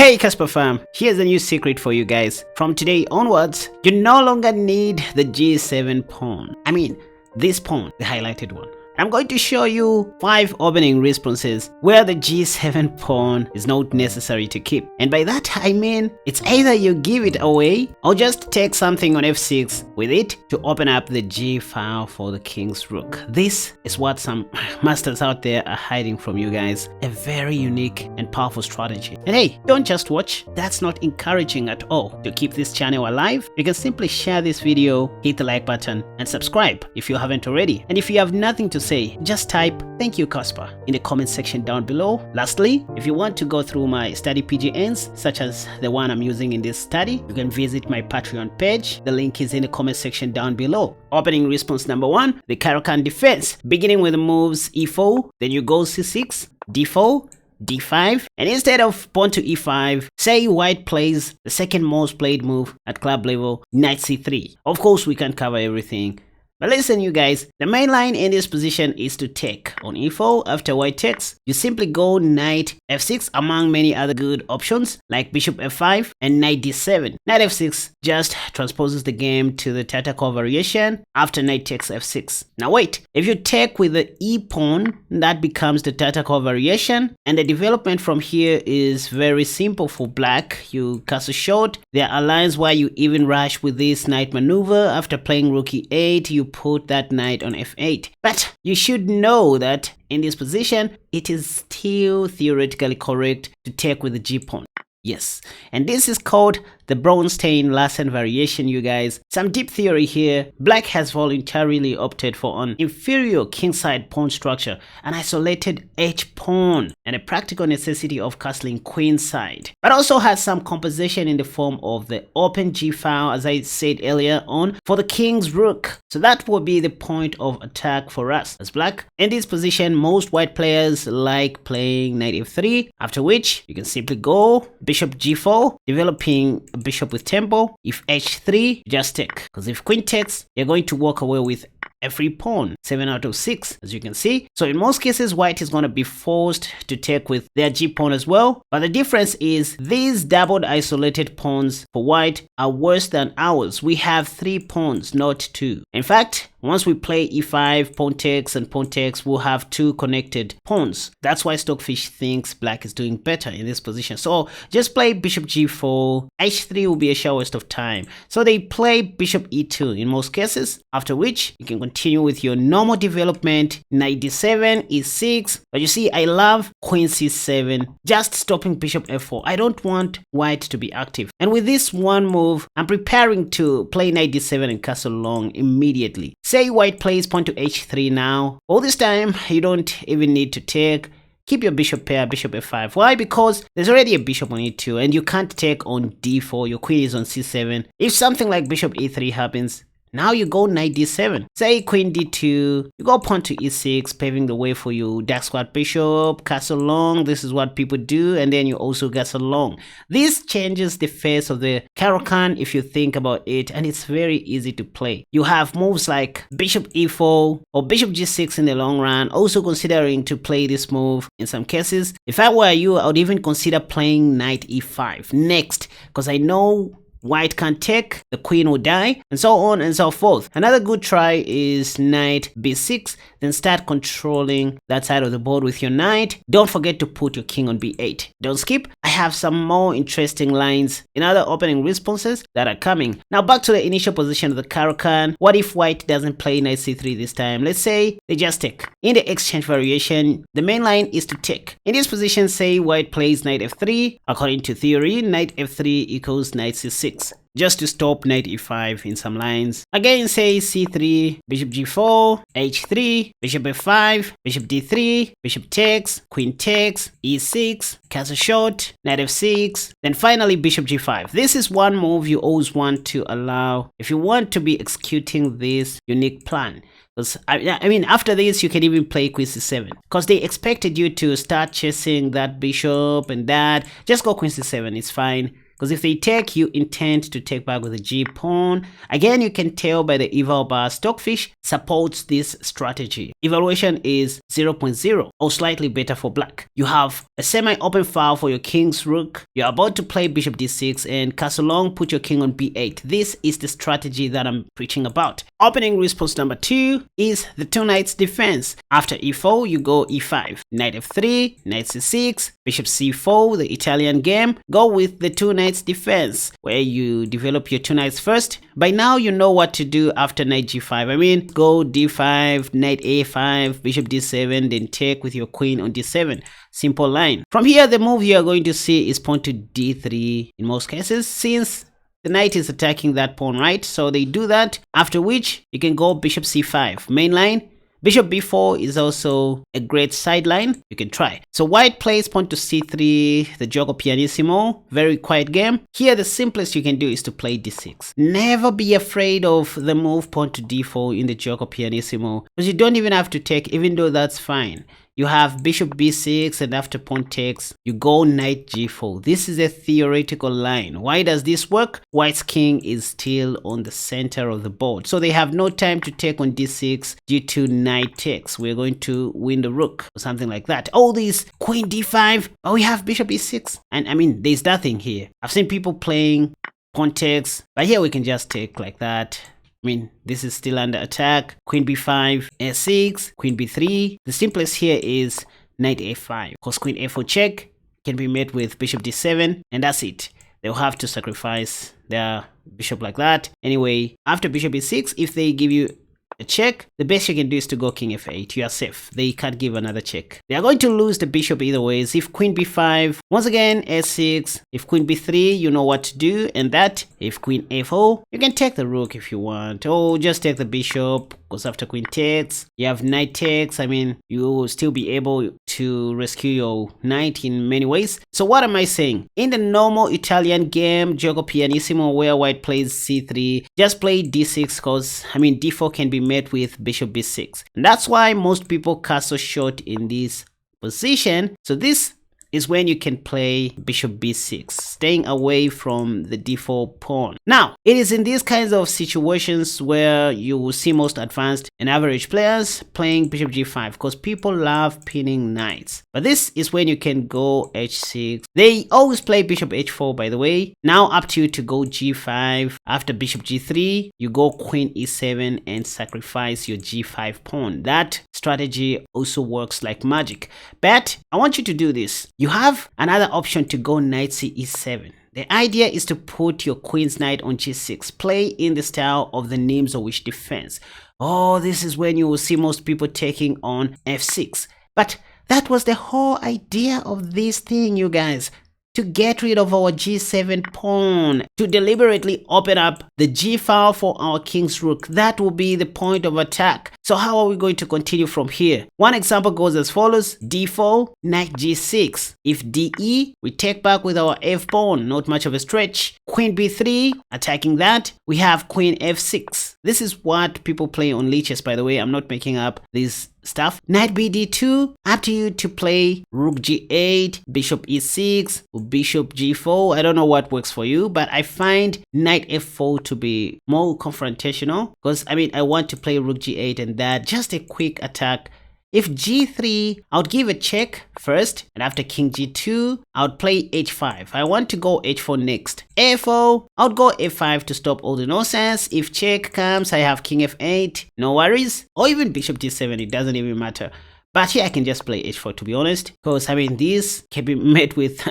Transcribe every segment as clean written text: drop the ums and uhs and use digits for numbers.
Hey Casper fam, here's a new secret for you guys. From today onwards, you no longer need the G7 pawn. This pawn, the highlighted one. I'm going to show you 5 opening responses where the G7 pawn is not necessary to keep. And by that I mean, it's either you give it away or just take something on F6 with it to open up the G file for the king's rook. This is what some masters out there are hiding from you guys. A very unique and powerful strategy. And hey, don't just watch. That's not encouraging at all. To keep this channel alive, you can simply share this video, hit the like button, and subscribe if you haven't already. And if you have nothing to say, just type "Thank you, Casper" in the comment section down below. Lastly, if you want to go through my study PGNs, such as the one I'm using in this study, you can visit my Patreon page. The link is in the comment section down below. Opening response number 1, the Caracan Defense, beginning with the moves E4, then you go C6, D4, D5, and instead of pawn to E5, say white plays the second most played move at club level, knight C3. Of course, we can't cover everything. But listen you guys, the main line in this position is to take. On E4, after white takes, you simply go knight F6 among many other good options like bishop F5 and knight D7. Knight F6 just transposes the game to the Tartakov variation after knight takes F6. Now wait, if you take with the E pawn, that becomes the Tartakov variation, and the development from here is very simple for black. You castle short, there are lines where you even rush with this knight maneuver. After playing rook E8, you put that knight on F8. But you should know that in this position, it is still theoretically correct to take with the G pawn. Yes, and this is called the Bronstein-Larsen variation, you guys. Some deep theory here. Black has voluntarily opted for an inferior kingside pawn structure, an isolated H pawn, and a practical necessity of castling queenside, but also has some composition in the form of the open G file, as I said earlier on, for the king's rook. So that will be the point of attack for us as black. In this position, most white players like playing knight F3, after which you can simply go bishop G4, developing bishop with tempo. If H3, just take, because if queen takes, you're going to walk away with a free pawn, 7 out of 6, as you can see. So in most cases, white is going to be forced to take with their G pawn as well. But the difference is these doubled isolated pawns for white are worse than ours. We have 3 pawns, not 2. In fact, once we play E5, pawn takes, we'll have 2 connected pawns. That's why Stockfish thinks black is doing better in this position. So just play bishop G4, H3 will be a sheer waste of time. So they play bishop E2 in most cases, after which you can continue with your normal development, knight D7, E6. But you see, I love queen C7, just stopping bishop F4. I don't want white to be active. And with this one move, I'm preparing to play knight D7 and castle long immediately. Say white plays pawn to H3 now. All this time, you don't even need to take. Keep your bishop pair, bishop F5. Why? Because there's already a bishop on E2 and you can't take on D4. Your queen is on C7. If something like bishop E3 happens, now you go knight D7. Say queen D2, you go pawn to E6, paving the way for you dark squad bishop, castle long. This is what people do, and then you also castle long. This changes the face of the Caracan if you think about it, and it's very easy to play. You have moves like bishop E4 or bishop G6 in the long run, also considering to play this move in some cases. If I were you, I would even consider playing knight E5 next, because I know white can't take, the queen will die, and so on and so forth. Another good try is knight B6, then start controlling that side of the board with your knight. Don't forget to put your king on B8. Don't skip. I have some more interesting lines in other opening responses that are coming. Now back to the initial position of the Caracan. What if white doesn't play knight C3 this time? Let's say they just take. In the exchange variation, the main line is to take. In this position, say white plays knight F3. According to theory, knight F3 equals knight C6. Just to stop knight E5 in some lines. Again, say C3, bishop G4, H3, bishop F5, bishop D3, bishop takes, queen takes, E6, castle short, knight F6, then finally bishop G5. This is one move you always want to allow if you want to be executing this unique plan. Because I mean, after this, you can even play queen c7. Because they expected you to start chasing that bishop and that. Just go queen c7, it's fine. because if they take, you intend to take back with a G pawn. Again, you can tell by the eval bar, Stockfish supports this strategy. Evaluation is 0.0 or slightly better for black. You have a semi-open file for your king's rook. You're about to play bishop d6 and castle long, put your king on b8. This is the strategy that I'm preaching about. Opening response number 2 is the two knights defense. After e4, you go e5, knight f3, knight c6, bishop c4, the Italian game. Go with the two knights defense, where you develop your two knights first. By now, you know what to do after knight g5. I mean, go d5, knight a5, bishop d7, then take with your queen on d7. Simple line. From here, the move you are going to see is pawn to d3 in most cases, since the knight is attacking that pawn, right? So they do that, after which you can go bishop c5. Main line, bishop b4 is also a great sideline. You can try. So white plays pawn to c3, the gioco pianissimo, very quiet game. Here, the simplest you can do is to play d6. Never be afraid of the move pawn to d4 in the gioco pianissimo, because you don't even have to take, even though that's fine. You have bishop b6, and after pawn takes, you go knight g4. This is a theoretical line. Why does this work? White's king is still on the center of the board, so they have no time to take on d6 due to knight takes. We're going to win the rook or something like that. All these queen d5. Oh, we have bishop e6, and I mean, there's nothing here. I've seen people playing pawn takes, but here we can just take like that. I mean, this is still under attack. Queen b5, a6, queen b3. The simplest here is knight a5, because queen a4 check can be met with bishop d7, and that's it. They'll have to sacrifice their bishop like that. Anyway, after bishop e6, if they give you a check, the best you can do is to go king f8. You are safe. They can't give another check. They are going to lose the bishop either ways. If queen b5, once again a6. If queen b3, you know what to do, and that. If queen a4, you can take the rook if you want, or just take the bishop, because after queen takes, you have knight takes. I mean, you will still be able to rescue your knight in many ways. So what am I saying? In the normal Italian game, gioco pianissimo, where white plays c3, just play d6, because I mean, d4 can be met with bishop b6. And that's why most people castle short in this position. So this is when you can play bishop b6, staying away from the d4 pawn. Now, it is in these kinds of situations where you will see most advanced and average players playing bishop g5, because people love pinning knights. But this is when you can go h6. They always play bishop h4, by the way. Now up to you to go g5. After bishop g3, you go queen e7 and sacrifice your g5 pawn. That strategy also works like magic. But I want you to do this. You have another option to go knight ce7. The idea is to put your queen's knight on g6. Play in the style of the names of which defense. Oh, this is when you will see most people taking on f6. But that was the whole idea of this thing, you guys. To get rid of our g7 pawn, to deliberately open up the g file for our king's rook. That will be the point of attack. So how are we going to continue from here? One example goes as follows: d4, knight g6. If de, we take back with our f pawn, not much of a stretch. Queen b3, attacking that, we have queen f6. This is what people play on leeches, by the way. I'm not making up this stuff. Knight bd2, up to you to play rook g8, bishop e6, or bishop g4. I don't know what works for you, but I find knight f4 to be more confrontational, because I mean, I want to play rook g8 and that, just a quick attack. If g3, I would give a check first, and after king g2, I would play h5. I want to go h4 next. a4, I would go f5 to stop all the nonsense. If check comes, I have king f8, no worries. Or even bishop d7, it doesn't even matter. But here I can just play h4, to be honest, because I mean, this can be met with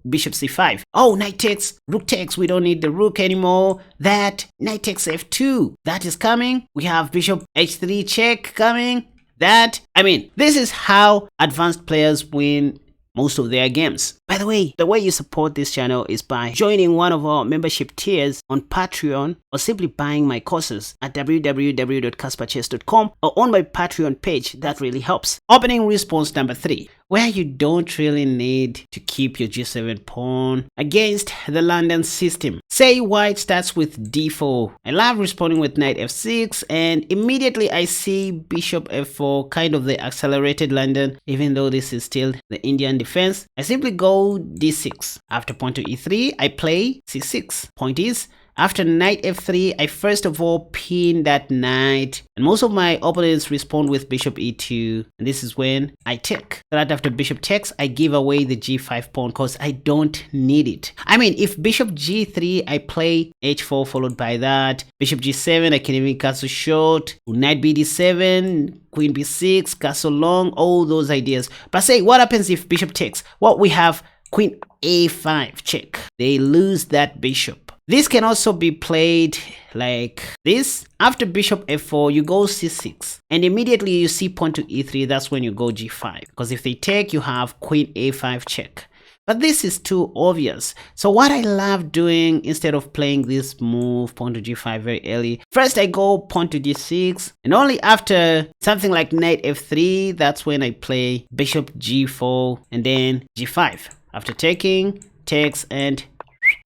bishop c5. Oh, knight takes, rook takes. We don't need the rook anymore. That, knight takes f2. That is coming. We have bishop h3 check coming. That, I mean, this is how advanced players win most of their games. By the way you support this channel is by joining one of our membership tiers on Patreon, or simply buying my courses at www.KaspaChess.com or on my Patreon page. That really helps. Opening response number 3. where you don't really need to keep your g7 pawn against the London system. Say white starts with d4. I love responding with knight f6, and immediately I see bishop f4, kind of the accelerated London, even though this is still the Indian defense. I simply go d6. After pawn to e3, I play c6. Point is, after knight f3, I first of all pin that knight, and most of my opponents respond with bishop e2, and this is when I take. So that after bishop takes, I give away the g5 pawn because I don't need it. I mean, if bishop g3, I play h4 followed by that, bishop g7, I can even castle short, knight bd7, queen b6, castle long, all those ideas. But say, what happens if bishop takes? Well, we have queen a5 check. They lose that bishop. This can also be played like this. After bishop f4, you go c6. And immediately you see pawn to e3, that's when you go g5. Because if they take, you have queen a5 check. But this is too obvious. So what I love doing, instead of playing this move, pawn to g5 very early, first I go pawn to d6. And only after something like knight f3, that's when I play bishop g4 and then g5. After taking, takes, and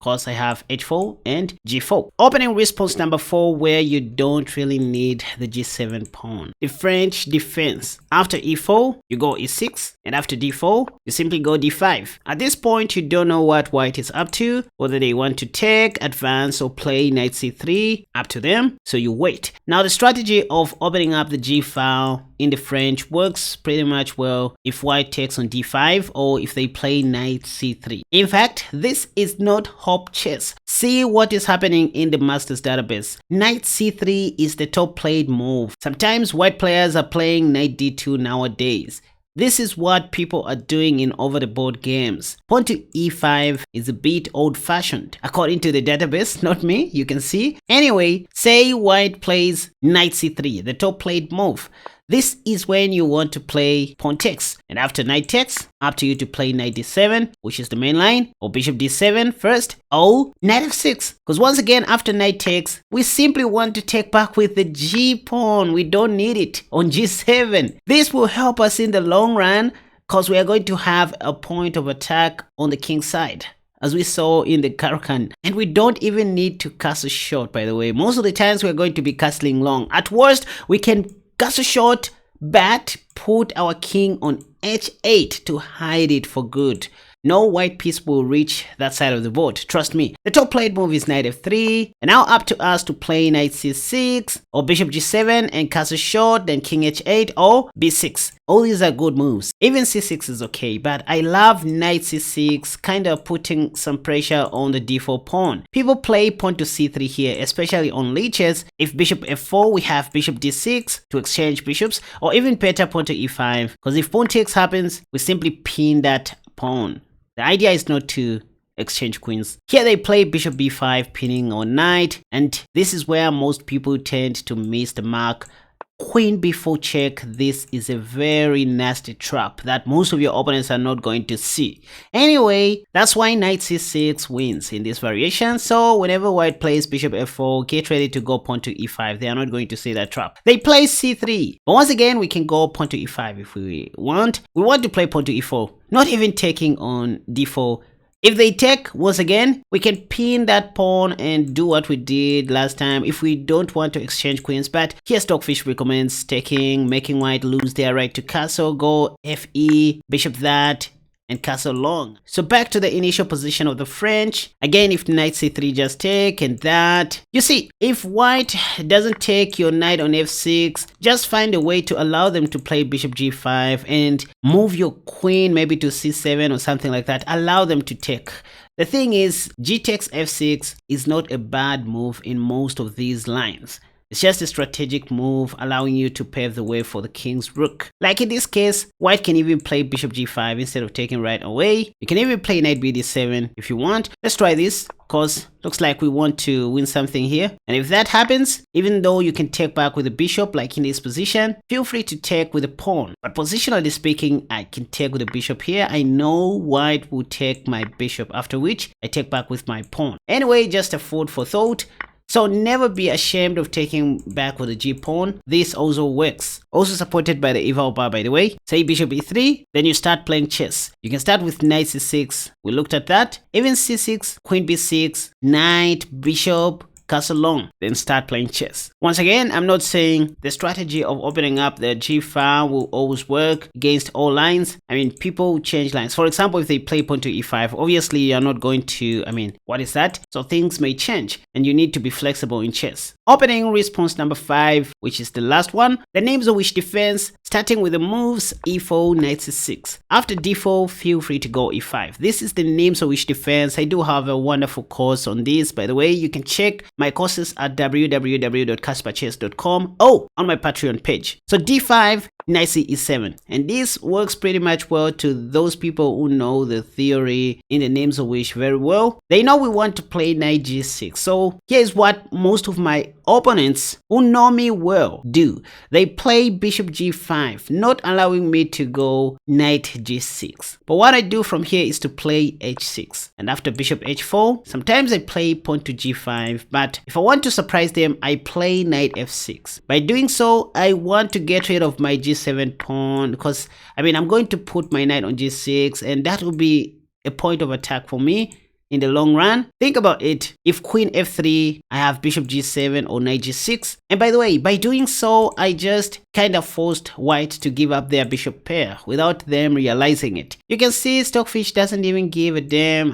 course I have h4 and g4. Opening response number 4, where you don't really need the g7 pawn. The French defense. After e4, you go e6, and after d4, you simply go d5. At this point, you don't know what white is up to, whether they want to take, advance, or play knight c3, up to them, so you wait. Now the strategy of opening up the g file in the French works pretty much well if white takes on d5 or if they play knight c3. In fact, this is not hop chess. See what is happening in the master's database. Knight c3 is the top played move. Sometimes white players are playing knight d2 nowadays. This is what people are doing in over-the-board games. Pawn to e5 is a bit old-fashioned, according to the database, not me, you can see. Anyway, say white plays knight c3, the top played move. This is when you want to play pawn takes, and after knight takes, up to you to play knight d7, which is the main line, or bishop d7 first, or knight f6. Because once again, after knight takes, we simply want to take back with the g pawn. We don't need it on g7. This will help us in the long run, because we are going to have a point of attack on the king side, as we saw in the Caracan. And we don't even need to castle short, by the way. Most of the times we're going to be castling long. At worst, we can castle short, but put our king on h8 to hide it for good. No white piece will reach that side of the board, trust me. The top played move is knight f3, and now up to us to play knight c6, or bishop g7 and castle short, then king h8 or b6. All these are good moves. Even c6 is okay, but I love knight c6, kind of putting some pressure on the d4 pawn. People play pawn to c3 here, especially on leeches. If bishop f4, we have bishop d6 to exchange bishops, or even better, pawn to e5, because if pawn takes happens, we simply pin that pawn. The idea is not to exchange queens. Here they play bishop b5, pinning on knight, and this is where most people tend to miss the mark. Queen b4 check. This is a very nasty trap that most of your opponents are not going to see. Anyway, that's why knight c6 wins in this variation. So whenever white plays bishop f4, get ready to go pawn to e5. They are not going to see that trap. They play c3, but once again, we can go pawn to e5 if we want. We want to play pawn to e4, not even taking on d4. If they take, once again, we can pin that pawn and do what we did last time if we don't want to exchange queens. But here Stockfish recommends taking, making white lose their right to castle, go fe, bishop that, and castle long. So back to the initial position of the French. Again, if knight c3 just take and that. You see, if white doesn't take your knight on f6, just find a way to allow them to play bishop g5 and move your queen maybe to c7 or something like that. Allow them to take. The thing is, g takes f6 is not a bad move in most of these lines. It's just a strategic move allowing you to pave the way for the king's rook. Like in this case, white can even play bishop g5 instead of taking right away. You can even play knight bd7 if you want. Let's try this, because looks like we want to win something here. And if that happens, even though you can take back with a bishop like in this position, feel free to take with a pawn. But positionally speaking, I can take with a bishop here. I know white will take my bishop, after which I take back with my pawn. Anyway, just a food for thought. So never be ashamed of taking back with the G pawn. This also works. Also supported by the eval bar, by the way. Say bishop e3, then you start playing chess. You can start with knight c6. We looked at that. Even c6, queen b6, knight, bishop, castle long, then start playing chess. Once again, I'm not saying the strategy of opening up the G file will always work against all lines. I mean, people change lines. For example, if they play pawn to e5, obviously you're not going to, what is that? So things may change and you need to be flexible in chess. Opening response number 5, which is the last one. The names of which defense, starting with the moves e4, knight c6. After d4, feel free to go e5. This is the names of which defense. I do have a wonderful course on this, by the way. You can check my courses at www.KaspaChess.com on my Patreon page. So d5, knight e7, and this works pretty much well to those people who know the theory in the names of which very well. They know we want to play knight g6. So here's what most of my opponents who know me well do. They play bishop g5, not allowing me to go knight g6. But what I do from here is to play h6, and after bishop h4, sometimes I play pawn to g5, but if I want to surprise them, I play knight f6. By doing so, I want to get rid of my g7 pawn, because I'm going to put my knight on g6, and that will be a point of attack for me in the long run. Think about it. If queen f3, I have bishop g7 or knight g6. And by the way, by doing so, I just kind of forced white to give up their bishop pair without them realizing it. You can see Stockfish doesn't even give a damn.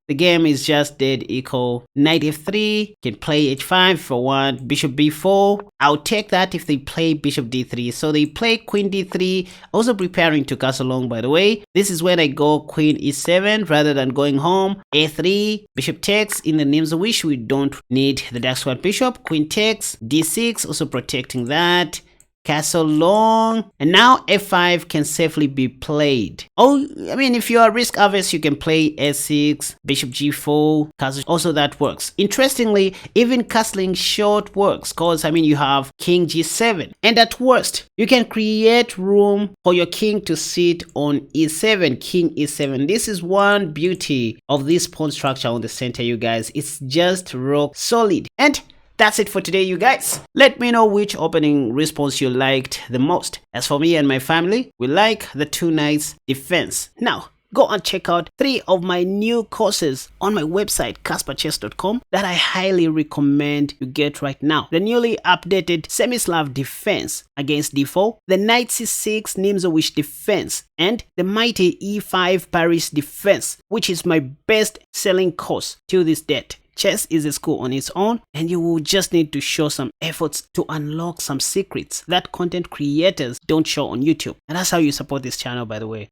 The game is just dead equal. Knight f3, can play h5 if I want. Bishop b4, I'll take that if they play bishop d3. So they play queen d3, also preparing to castle long, by the way. This is when I go queen e7 rather than going home. a3, bishop takes, in the names of which we don't need the dark square bishop. Queen takes, d6, also protecting that. Castle long, and now f5 can safely be played. If you are risk averse, you can play s6, bishop g4, castle. Also that works. Interestingly, even castling short works, because you have king g7, and at worst you can create room for your king to sit on e7, king e7. This is one beauty of this pawn structure on the center, you guys. It's just rock solid. And that's it for today, you guys. Let me know which opening response you liked the most. As for me and my family, we like the 2 knights defense. Now, go and check out 3 of my new courses on my website, KaspaChess.com, that I highly recommend you get right now. The newly updated Semi-Slav defense against d4, the knight c6 names of which defense, and the mighty e5 Paris defense, which is my best selling course till this date. Chess is a school on its own, and you will just need to show some efforts to unlock some secrets that content creators don't show on YouTube. And that's how you support this channel, by the way.